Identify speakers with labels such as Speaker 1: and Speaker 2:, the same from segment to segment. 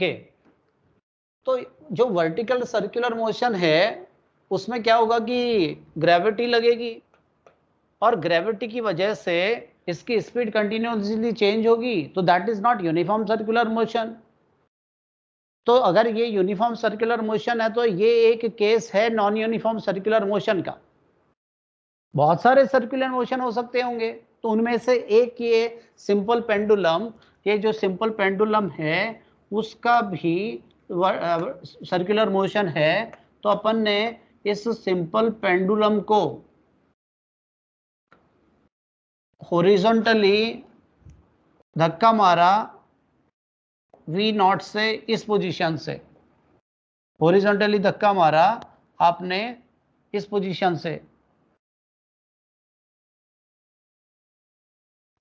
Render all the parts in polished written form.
Speaker 1: Okay, तो जो vertical circular motion है उसमें क्या होगा कि ग्रेविटी लगेगी और ग्रेविटी की वजह से इसकी स्पीड कंटिन्यूसली चेंज होगी, तो that is not uniform circular motion. तो अगर ये यूनिफॉर्म सर्कुलर मोशन है तो ये एक केस है नॉन यूनिफॉर्म सर्कुलर मोशन का। बहुत सारे सर्कुलर मोशन हो सकते होंगे, तो उनमें से एक ये सिंपल पेंडुलम, ये जो सिंपल पेंडुलम है उसका भी सर्कुलर मोशन है। तो अपन ने इस सिंपल पेंडुलम को हॉरिजॉन्टली धक्का मारा V नॉट से, इस पोजीशन से हॉरिजॉन्टली धक्का मारा आपने इस पोजीशन से।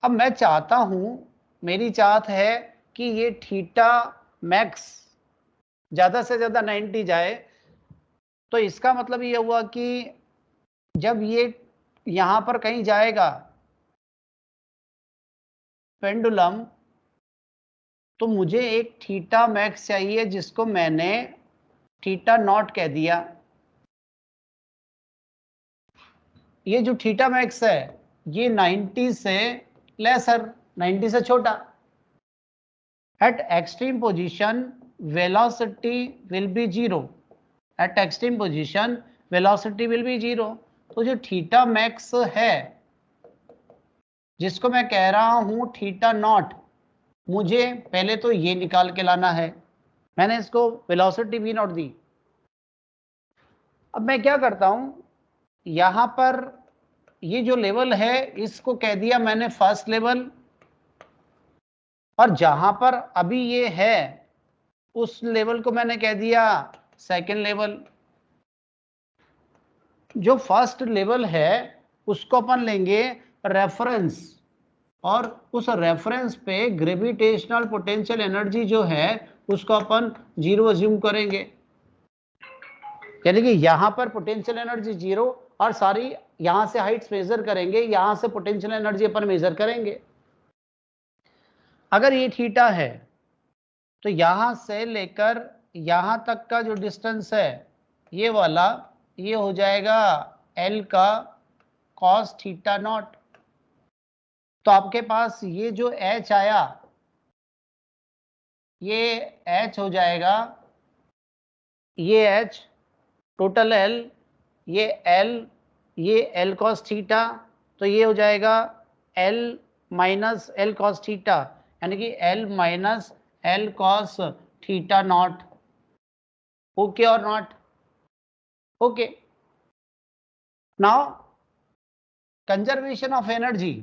Speaker 1: अब मैं चाहता हूं, मेरी चाहत है कि ये थीटा मैक्स ज्यादा से ज्यादा 90 जाए। तो इसका मतलब ये हुआ कि जब ये यहां पर कहीं जाएगा पेंडुलम, तो मुझे एक थीटा मैक्स चाहिए जिसको मैंने थीटा नॉट कह दिया। ये जो थीटा मैक्स है ये 90 से लेसर, 90 से छोटा। Eight extreme position velocity will be zero, eight extreme position velocity will be zero. तो जो थीटा मैक्स है जिसको मैं कह रहा हूं थीटा नॉट, मुझे पहले तो ये निकाल के लाना है। मैंने इसको वेलोसिटी वी नॉट दी। अब मैं क्या करता हूं, यहां पर ये जो लेवल है इसको कह दिया मैंने फर्स्ट लेवल, और जहां पर अभी ये है उस लेवल को मैंने कह दिया सेकेंड लेवल। जो फर्स्ट लेवल है उसको अपन लेंगे रेफरेंस, और उस रेफरेंस पे ग्रेविटेशनल पोटेंशियल एनर्जी जो है उसको अपन जीरो अज्यूम करेंगे। यानी कि यहां पर पोटेंशियल एनर्जी जीरो, और सारी यहां से हाइट्स मेजर करेंगे, यहां से पोटेंशियल एनर्जी अपन मेजर करेंगे। अगर ये थीटा है तो यहां से लेकर यहां तक का जो डिस्टेंस है ये वाला, ये हो जाएगा एल का कॉस थीटा नॉट। तो आपके पास ये जो एच आया ये एच हो जाएगा, ये एच टोटल एल, ये एल कॉस थीटा, तो ये हो जाएगा L minus L cos theta, यानी कि L minus L cos theta not. Okay और not? Okay. Now conservation of energy,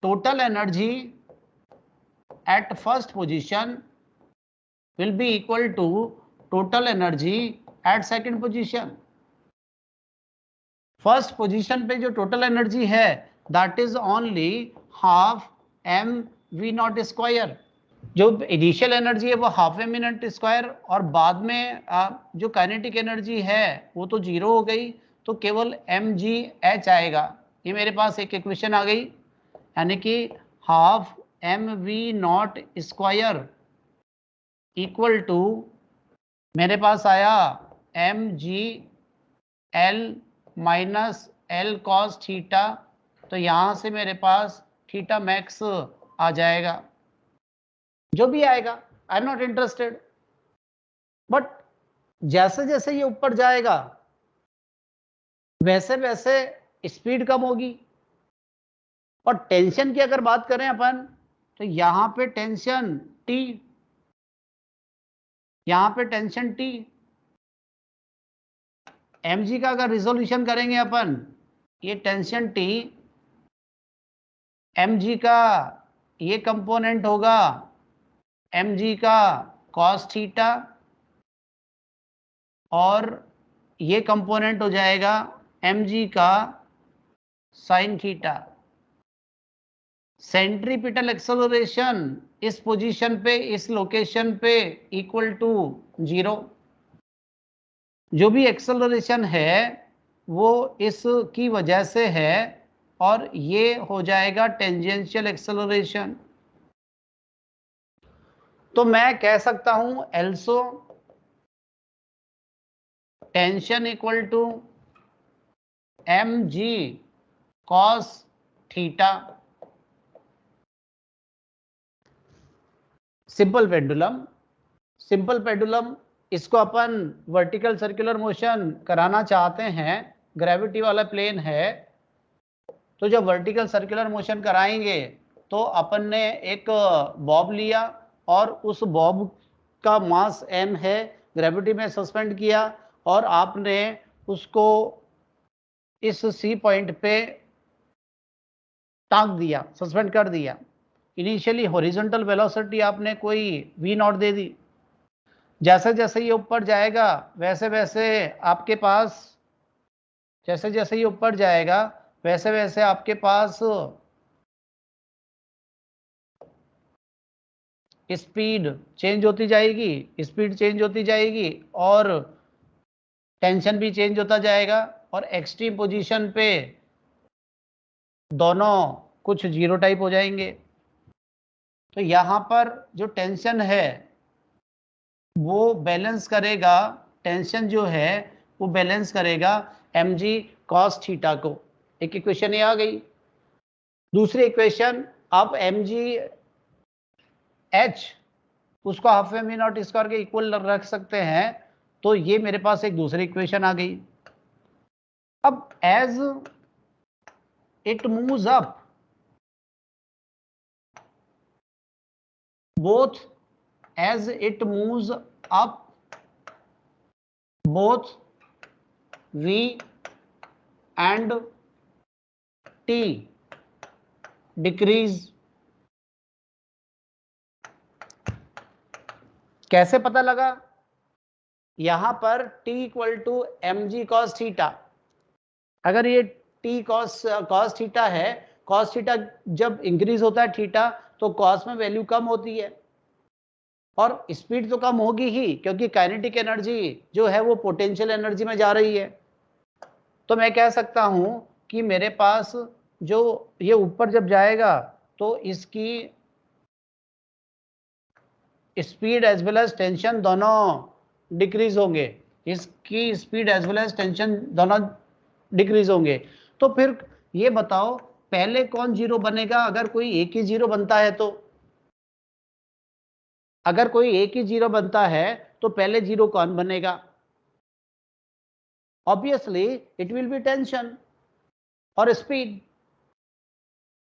Speaker 1: total energy at first position will be equal to total energy at second position. First position पे जो total energy है that is only half m v not square. जो initial energy है वो half m v not square, और बाद में जो काइनेटिक एनर्जी है वो तो जीरो हो गई, तो केवल एम जी एच आएगा। ये मेरे पास एक इक्वेशन आ गई, यानी कि half m v not square equal to मेरे पास आया m g l minus L cos theta. तो यहां से मेरे पास थीटा मैक्स आ जाएगा, जो भी आएगा I am not interested. But जैसे जैसे ये ऊपर जाएगा वैसे वैसे स्पीड कम होगी। और टेंशन की अगर बात करें अपन, तो यहां पे टेंशन टी, यहां पे टेंशन टी। mg का अगर रिजोल्यूशन करेंगे अपन, ये टेंशन टी mg का ये कंपोनेंट होगा mg का cos थीटा, और ये कंपोनेंट हो जाएगा mg का sin थीटा। सेंट्रीपिटल एक्सेलरेशन इस पोजीशन पे, इस लोकेशन पे इक्वल टू जीरो। जो भी एक्सेलरेशन है वो इसकी वजह से है, और ये हो जाएगा टेंजेंशियल एक्सेलरेशन। तो मैं कह सकता हूं also tension equal to mg cos theta. Simple pendulum इसको अपन वर्टिकल सर्कुलर मोशन कराना चाहते हैं, ग्रेविटी वाला प्लेन है, तो जब वर्टिकल सर्कुलर मोशन कराएंगे तो अपन ने एक बॉब लिया और उस बॉब का मास m है, ग्रेविटी में सस्पेंड किया और आपने उसको इस सी पॉइंट पे टांग दिया, सस्पेंड कर दिया। इनिशियली हॉरिजॉन्टल वेलोसिटी आपने कोई v नॉट दे दी। जैसे जैसे ये ऊपर जाएगा वैसे वैसे आपके पास, जैसे जैसे ये ऊपर जाएगा वैसे वैसे आपके पास स्पीड चेंज होती जाएगी, स्पीड चेंज होती जाएगी और टेंशन भी चेंज होता जाएगा और एक्सट्रीम पोजीशन पे दोनों कुछ जीरो टाइप हो जाएंगे। तो यहाँ पर जो टेंशन है वो बैलेंस करेगा, टेंशन जो है वो बैलेंस करेगा mg cos थीटा को। एक इक्वेशन ये आ गई। दूसरी इक्वेशन आप mg h उसको हाफ में नॉट स्क्वायर के इक्वल रख सकते हैं, तो ये मेरे पास एक दूसरी इक्वेशन आ गई। अब as it moves up both as it moves up both v and t decrease। कैसे पता लगा? यहां पर t equal to mg cos theta, अगर ये t cos थीटा है, cos थीटा जब इंक्रीज होता है थीटा तो cos में वैल्यू कम होती है और स्पीड तो कम होगी ही, क्योंकि काइनेटिक एनर्जी जो है वो पोटेंशियल एनर्जी में जा रही है। तो मैं कह सकता हूं कि मेरे पास जो ये ऊपर जब जाएगा तो इसकी speed as well as tension दोनों डिक्रीज होंगे, इसकी speed as well as tension दोनों डिक्रीज होंगे। तो फिर ये बताओ पहले कौन जीरो बनेगा? अगर कोई एक ही जीरो बनता है तो, अगर कोई एक ही जीरो बनता है तो पहले जीरो कौन बनेगा? Obviously it will be tension और स्पीड।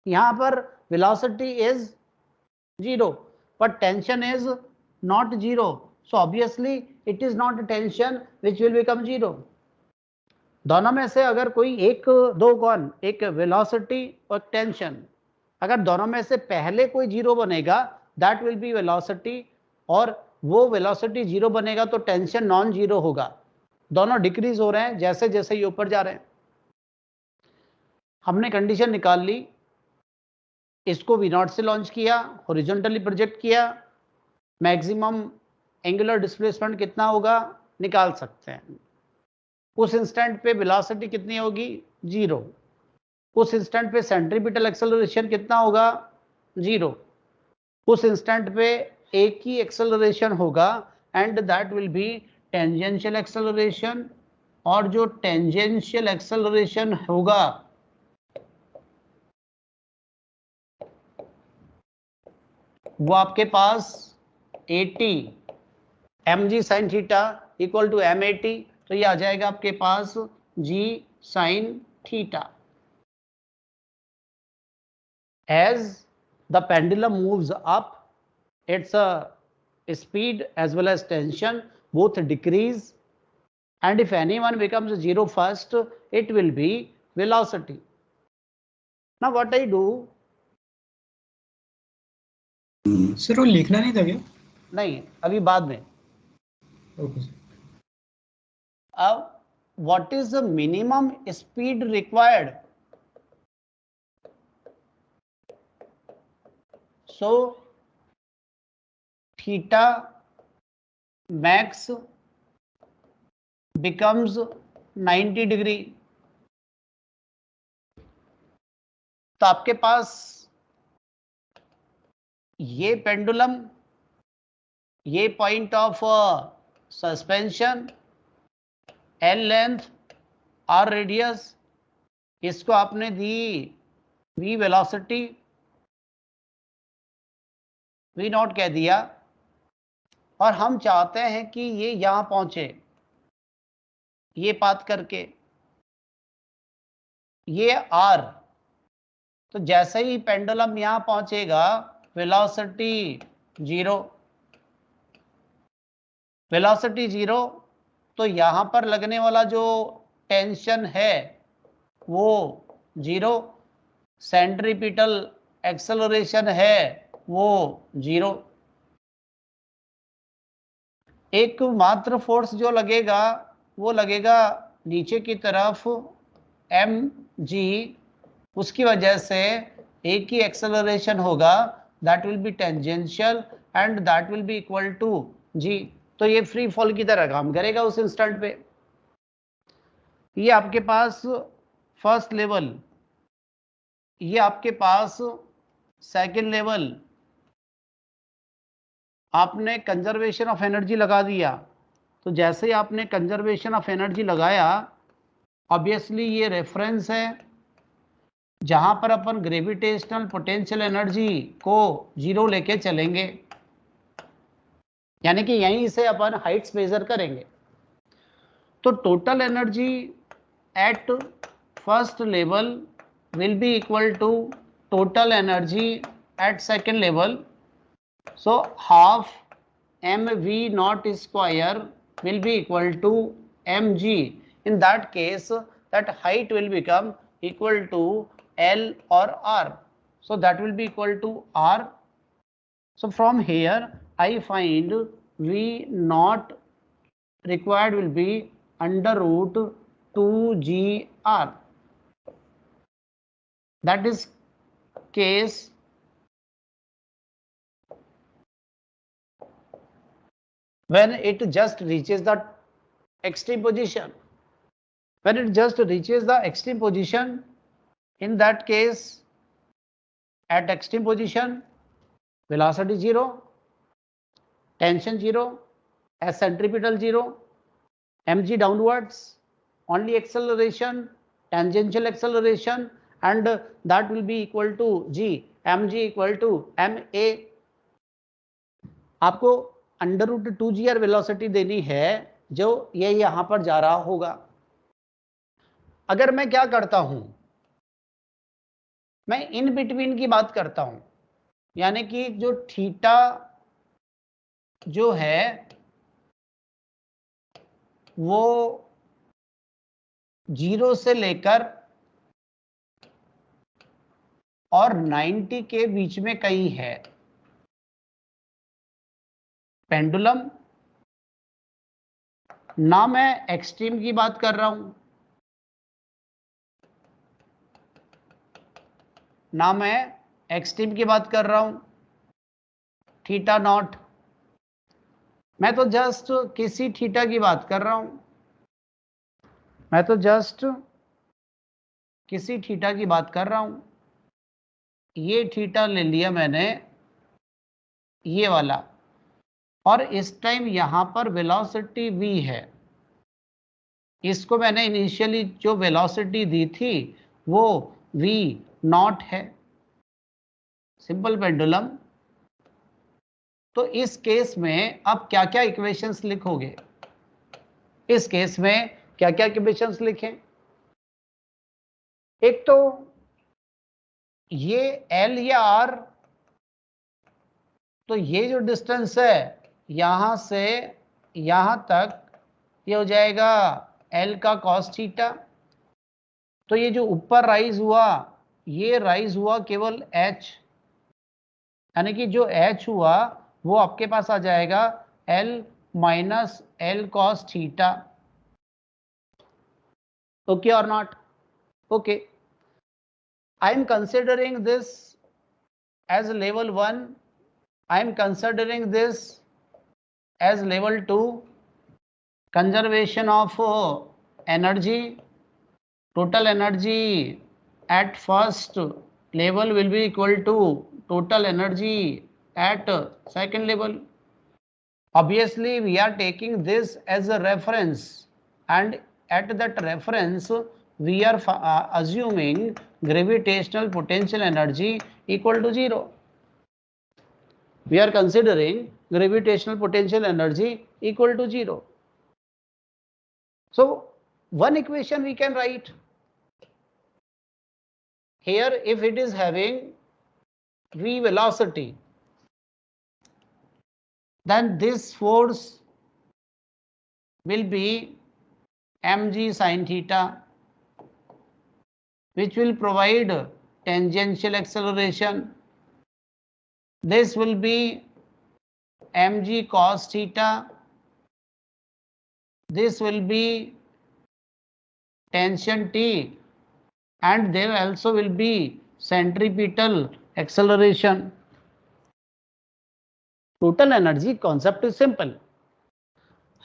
Speaker 1: यहां पर velocity is zero but tension is not zero, so obviously it is not tension which will become zero। दोनों में से अगर कोई एक, दो कौन, एक वेलोसिटी और टेंशन, अगर दोनों में से पहले कोई जीरो बनेगा दैट विल बी वेलोसिटी, और वो वेलोसिटी जीरो बनेगा तो टेंशन नॉन जीरो होगा। दोनों डिक्रीज हो रहे हैं जैसे जैसे ये ऊपर जा रहे हैं। हमने कंडीशन निकाल ली, इसको वी नॉट से लॉन्च किया, हॉरिजॉन्टली प्रोजेक्ट किया, मैक्सिमम एंगुलर डिस्प्लेसमेंट कितना होगा निकाल सकते हैं। उस इंस्टेंट पे वेलोसिटी कितनी होगी? जीरो। उस इंस्टेंट पे सेंट्रीपिटल एक्सेलरेशन कितना होगा? जीरो। उस इंस्टेंट पे एक ही एक्सेलरेशन होगा and that will be tangential acceleration, और जो टेंजेंशियल एक्सेलरेशन होगा वो आपके पास 80 mg sin theta equal to m80, तो ये आ जाएगा आपके पास g sin theta. As the pendulum moves up, its speed as well as tension both decrease, and if anyone becomes zero first, it will be velocity। Now what I do?
Speaker 2: Sir वो लिखना नहीं था क्या?
Speaker 1: नहीं, अभी बाद में।
Speaker 2: Okay.
Speaker 1: अब what is the minimum speed required? So theta max becomes 90 degree. तो आपके पास ये पेंडुलम ये point of suspension, L length, R radius, इसको आपने दी v वेलोसिटी, v नॉट कह दिया, और हम चाहते हैं कि ये यहां पहुंचे, ये पाथ करके, ये r, तो जैसे ही पेंडुलम यहां पहुंचेगा वेलोसिटी 0, वेलोसिटी 0, तो यहां पर लगने वाला जो टेंशन है वो 0, सेंट्रीपिटल एक्सेलरेशन है वो 0। एक मात्र फोर्स जो लगेगा वो लगेगा नीचे की तरफ mg, उसकी वजह से एक ही एक्सेलरेशन होगा, that will be tangential and that will be equal to g। तो ये फ्री फॉल की तरह काम करेगा उस इंस्टेंट पे। ये आपके पास फर्स्ट लेवल, ये आपके पास सेकंड लेवल, आपने कंजर्वेशन ऑफ एनर्जी लगा दिया। तो जैसे ही आपने कंजर्वेशन ऑफ एनर्जी लगाया, ऑब्वियसली ये रेफरेंस है जहां पर अपन ग्रेविटेशनल पोटेंशियल एनर्जी को 0 लेके चलेंगे, यानी कि यहीं से अपन हाइट्स मेजर करेंगे। तो total energy at first level will be equal to total energy at second level. So half mv naught square will be equal to mg. In that case, that height will become equal to L or R. So that will be equal to R. So from here, I find v naught required will be under root 2gr. That is case when it just reaches the extreme position. When it just reaches the extreme position, in that case, at extreme position, velocity 0, tension 0, as centripetal 0, mg downwards, only acceleration, tangential acceleration, and that will be equal to g, mg equal to ma. आपको under root 2gr velocity देनी है जो ये यहां पर जा रहा होगा। अगर मैं क्या करता हूं, मैं इन बिटवीन की बात करता हूं, यानी कि जो थीटा जो है वो 0 से लेकर और 90 के बीच में कहीं है। पेंडुलम, ना मैं एक्सट्रीम की बात कर रहा हूं, ना मैं एक्सट्रीम की बात कर रहा हूं, थीटा नॉट, मैं तो जस्ट किसी थीटा की बात कर रहा हूं, मैं तो जस्ट किसी थीटा की बात कर रहा हूं। ये थीटा ले लिया मैंने, ये वाला, और इस टाइम यहां पर वेलोसिटी v है। इसको मैंने इनिशियली जो वेलोसिटी दी थी वो v नॉट है, सिंपल पेंडुलम। तो इस केस में अब क्या क्या इक्वेशंस लिखोगे, इस केस में क्या क्या इक्वेशंस लिखें? एक तो ये L या R, तो ये जो डिस्टेंस है यहां से यहां तक, ये हो जाएगा L का cos थीटा। तो ये जो ऊपर राइज हुआ, ये राइज हुआ केवल h, यानी कि जो h हुआ वो आपके पास आ जाएगा L minus L cos theta. Okay और not? Okay, I am considering this as level 1, I am considering this as level 2, conservation of energy. Total energy at first level will be equal to total energy at second level. Obviously, we are taking this as a reference, and at that reference, we are assuming gravitational potential energy equal to 0. We are considering gravitational potential energy equal to 0. So, one equation we can write here, if it is having v velocity, then this force will be mg sin theta, which will provide tangential acceleration. This will be mg cos theta. This will be tension T, and there also will be centripetal acceleration. Total energy concept is simple.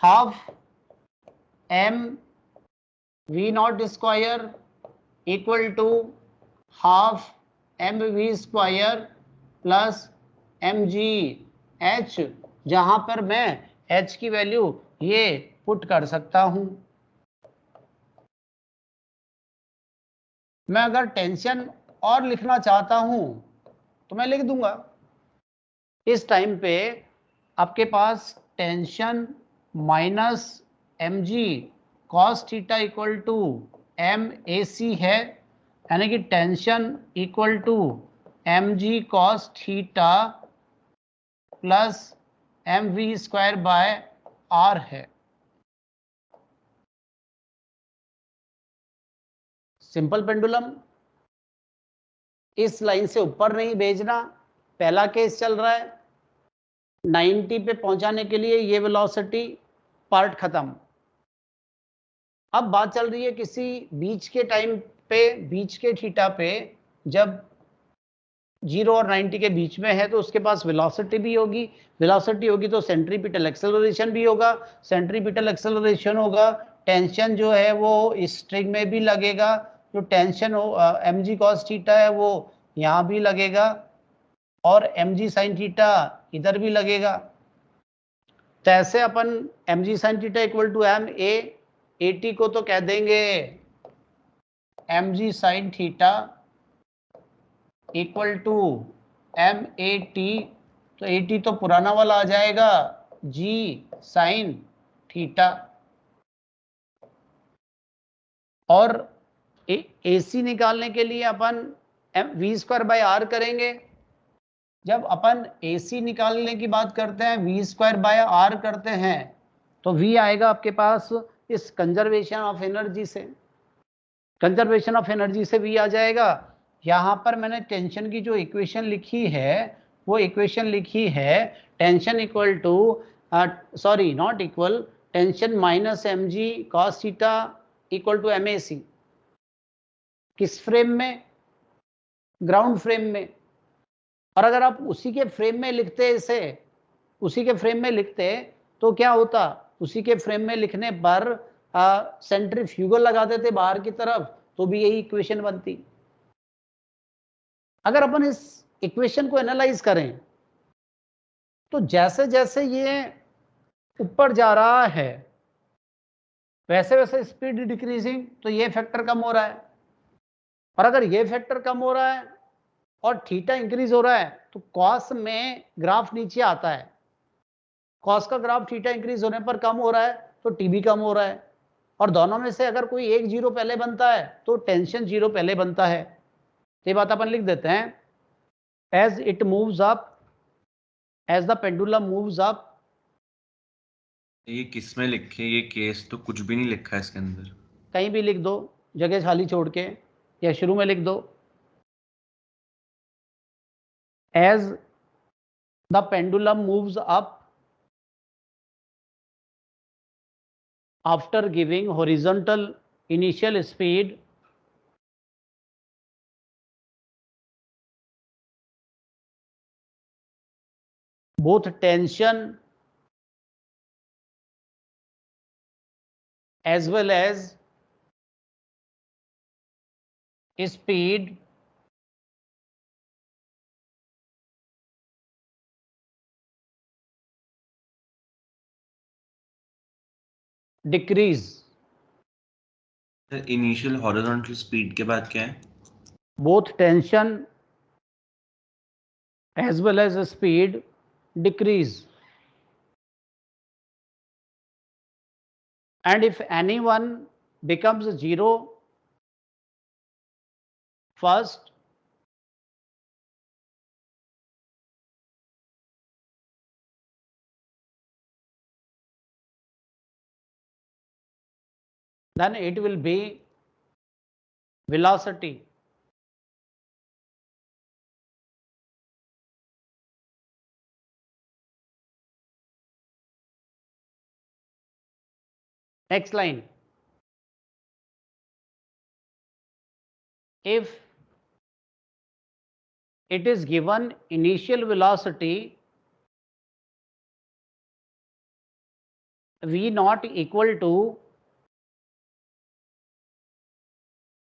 Speaker 1: Half m v naught square equal to half mv square plus mg h, जहां पर मैं h की value ये put कर सकता हूं. मैं अगर टेंशन और लिखना चाहता हूं तो मैं लिख दूंगा. इस टाइम पे आपके पास tension minus M ji cos theta equal to M A C है, यानी कि tension equal to M ji cos theta plus M V square by R है. Simple pendulum. इस लाइन से ऊपर नहीं भेजना. पहला केस चल रहा है 90 पे पहुंचाने के लिए ये वेलोसिटी, पार्ट खत्म. अब बात चल रही है किसी बीच के टाइम पे, बीच के थीटा पे, जब 0 और 90 के बीच में है तो उसके पास वेलोसिटी भी होगी. वेलोसिटी होगी तो सेंट्रीपिटल एक्सेलरेशन भी होगा. सेंट्रीपिटल एक्सेलरेशन होगा, टेंशन जो है वो इस स्ट्रिंग में भी लगेगा. जो टेंशन एम जी कॉस थीटा है वो यहाँ भी लगेगा और एम जी साइन थीटा इधर भी लगेगा. तो ऐसे अपन M G sine theta equal to M A T को तो कह देंगे M G sine theta equal to M A T. तो ए टी तो पुराना वाला आ जाएगा जी साइन थीटा, और ए सी निकालने के लिए अपन वी स्क्वायर बाई आर करेंगे. जब अपन ए सी निकालने की बात करते हैं, वी स्क्वायर बाय आर करते हैं, तो वी आएगा आपके पास इस कंजर्वेशन ऑफ एनर्जी से. कंजर्वेशन ऑफ एनर्जी से वी आ जाएगा. यहां पर मैंने टेंशन की जो इक्वेशन लिखी है वो इक्वेशन लिखी है tension equal to, sorry not equal, tension minus M ji cos theta equal to M A C. किस फ्रेम में? ग्राउंड फ्रेम में. और अगर आप उसी के फ्रेम में लिखते, इसे उसी के फ्रेम में लिखते तो क्या होता? उसी के फ्रेम में लिखने पर सेंट्रीफ्यूगल लगा देते बाहर की तरफ तो भी यही इक्वेशन बनती. अगर अपन इस इक्वेशन को एनालाइज करें तो जैसे जैसे ये ऊपर जा रहा है वैसे वैसे स्पीड डिक्रीजिंग, तो ये फैक्टर कम हो रहा है. और अगर ये फैक्टर कम हो रहा है और थीटा इंक्रीज हो रहा है तो कॉस में ग्राफ नीचे आता है. कॉस का ग्राफ थीटा इंक्रीज होने पर कम हो रहा है तो टी भी कम हो रहा है. और दोनों में से अगर कोई एक जीरो पहले बनता है तो टेंशन जीरो पहले बनता है. तो ये बात अपन लिख देते हैं, as it moves up, as the pendulum moves up.
Speaker 3: ये किस में लिखे? ये केस तो कुछ भी नहीं लिखा है इसके अंदर.
Speaker 1: कहीं भी लिख दो, जगह खाली छोड़ के, या शुरू में लिख दो, as the pendulum moves up after giving horizontal initial speed both tension as well as speed decrease.
Speaker 3: Initial horizontal speed के बाद क्या है?
Speaker 1: Both tension as well as speed decrease, and if anyone becomes zero first, then it will be velocity. Next line, if it is given initial velocity v naught equal to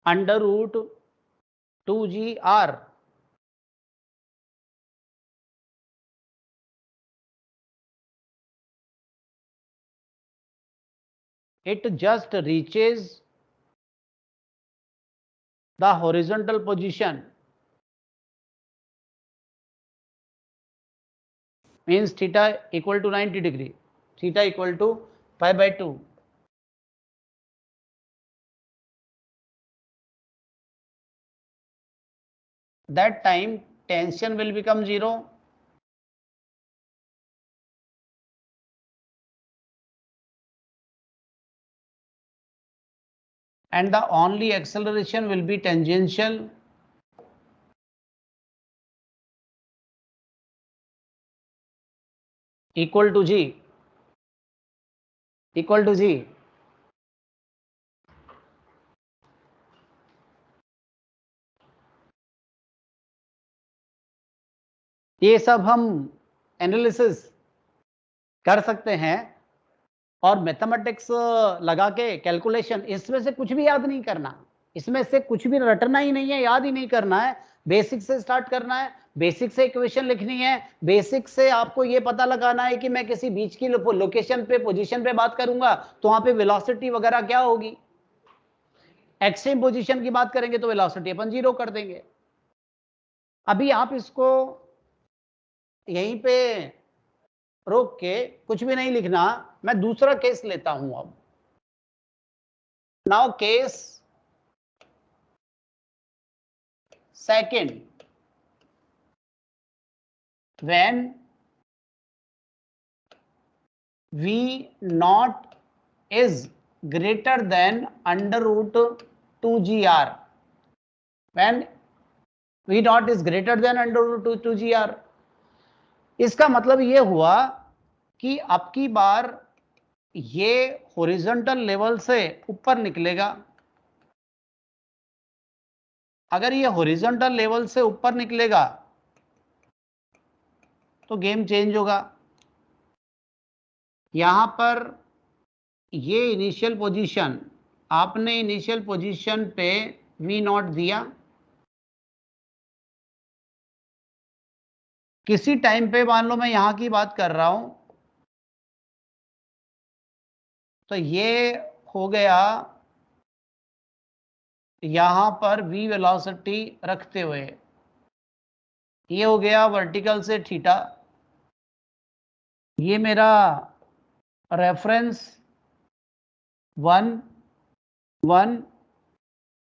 Speaker 1: under root 2gr, it just reaches the horizontal position, means theta equal to 90 degree, theta equal to pi by 2. That time tension will become 0, and the only acceleration will be tangential equal to g, equal to g. ये सब हम analysis कर सकते हैं और mathematics लगा के calculation, इसमें से कुछ भी याद नहीं करना, इसमें से कुछ भी रटना ही नहीं है, याद ही नहीं करना है, बेसिक से स्टार्ट करना है, बेसिक से इक्वेशन लिखनी है, बेसिक से आपको ये पता लगाना है कि मैं किसी बीच की लोकेशन पे पोजीशन पे बात करूंगा तो वहां पे वेलोसिटी वगैरह क्या होगी, एक्सट्रीम पोजीशन की बात करेंगे तो वेलोसिटी अपन 0 कर देंगे। अभी आप इसको यहीं पे रोक के कुछ भी नहीं लिखना, मैं दूसरा केस लेता हूं अब। Now case second, when v naught is greater than under root 2gr, when v naught is greater than under root 2gr, इसका मतलब ये हुआ कि अब की बार ये हॉरिजॉन्टल लेवल से ऊपर निकलेगा। अगर ये हॉरिजॉन्टल लेवल से ऊपर निकलेगा तो गेम चेंज होगा। यहां पर ये इनिशियल पोजीशन, आपने इनिशियल पोजीशन पे v नॉट दिया, किसी टाइम पे मान लो मैं यहां की बात कर रहा हूं, तो ये हो गया यहां पर v वेलोसिटी रखते हुए, ये हो गया वर्टिकल से थीटा, ये मेरा रेफरेंस 1 1,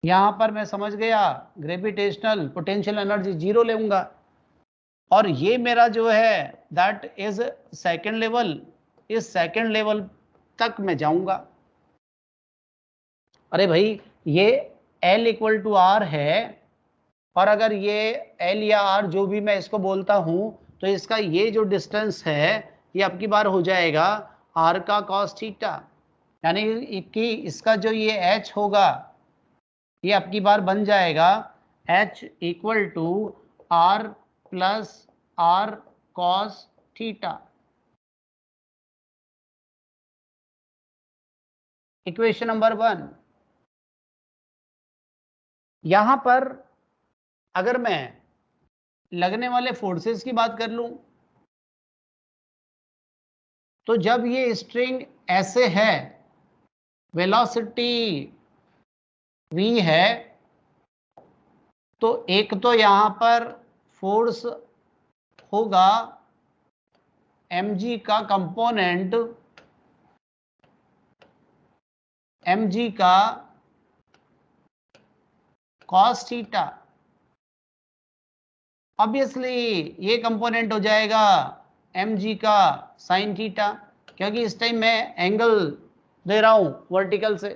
Speaker 1: यहां पर मैं समझ गया ग्रेविटेशनल पोटेंशियल एनर्जी 0 लेऊंगा, और ये मेरा जो है दैट इज सेकंड लेवल, इस सेकंड लेवल तक मैं जाऊंगा। अरे भाई ये L इक्वल टू R है, और अगर ये L या R जो भी मैं इसको बोलता हूं, तो इसका ये जो डिस्टेंस है ये अब की बार हो जाएगा R का cos थीटा, यानी कि इसका जो ये H होगा ये अब की बार बन जाएगा H equal to R plus R cos theta. Equation number 1। यहां पर अगर मैं लगने वाले फोर्सेस की बात कर लूं, तो जब ये स्ट्रिंग ऐसे है वेलोसिटी v है, तो एक तो यहां पर फोर्स होगा mg का कंपोनेंट, mg का cos थीटा, ऑब्वियसली ये कंपोनेंट हो जाएगा mg का sin थीटा, क्योंकि इस टाइम मैं एंगल दे रहा हूं वर्टिकल से,